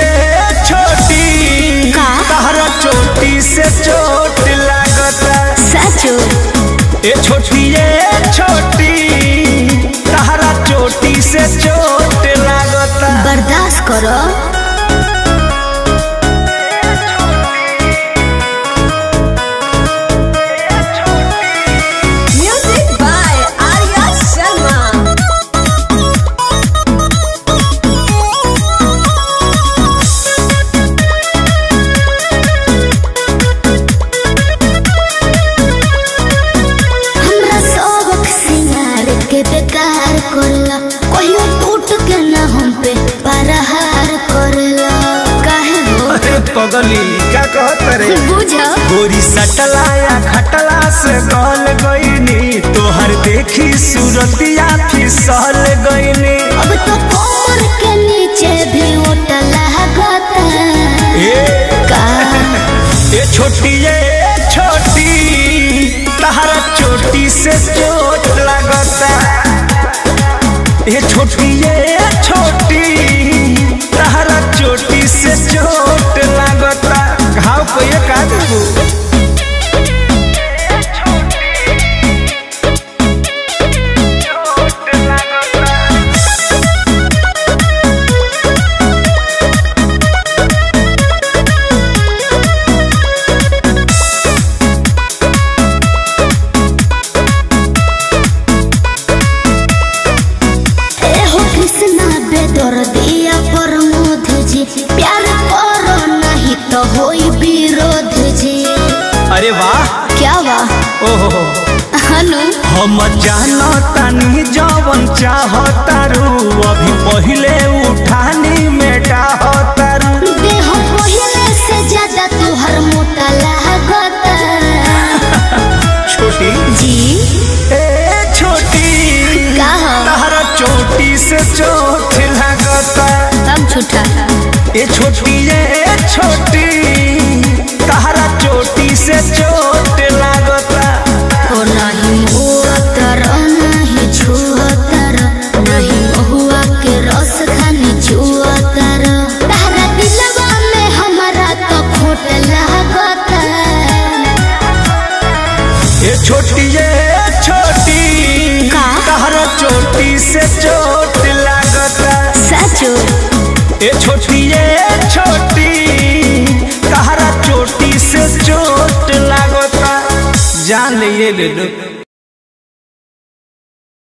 ये छोटी तहरा चोटी से चोट लागता सचो। ए छोटी ये छोटी तहरा चोटी से चोट लागता। बर्दाश्त करो। बेकार करला कहियो टूट के ना हम पे परहार करला काहे हो। अरे पगली क्या कहत रे बुझा गोरी सटला या खटला से गल गईनी तोहर देखी सूरतिया फिसल गईनी। अब तो कमर के नीचे भी उठला गता का ये छोटी तहरा चोटी से चोट लगता। ये छोटी तहरा चोटी से चोट लगता। घाव को ये का देबू दिया प्रमोद जी प्यार करो नहीं तो होई विरोध जी। अरे वाह क्या वाह ओहो हनु हम जानतानी जवन चाहतारू अभी पहले उठानी में डाहतारू देह पहले से ज्यादा तुहर मोटा लागता। छोटी जी ए छोटी तहरा चोटी से चोट लगता। तब झूठा ये छोटी तहरा चोटी से चोट लगता। ओ नहीं हुआ तर नहीं छुआ तर नहीं हुआ के रस खानी छुआ तर तहरा दिलवा में हमारा तो खोट लगता। ये छोटी तहरा चोटी से चोट लगता सचो। ये छोटी तहरा चोटी से चोट लगता। जान ले लो।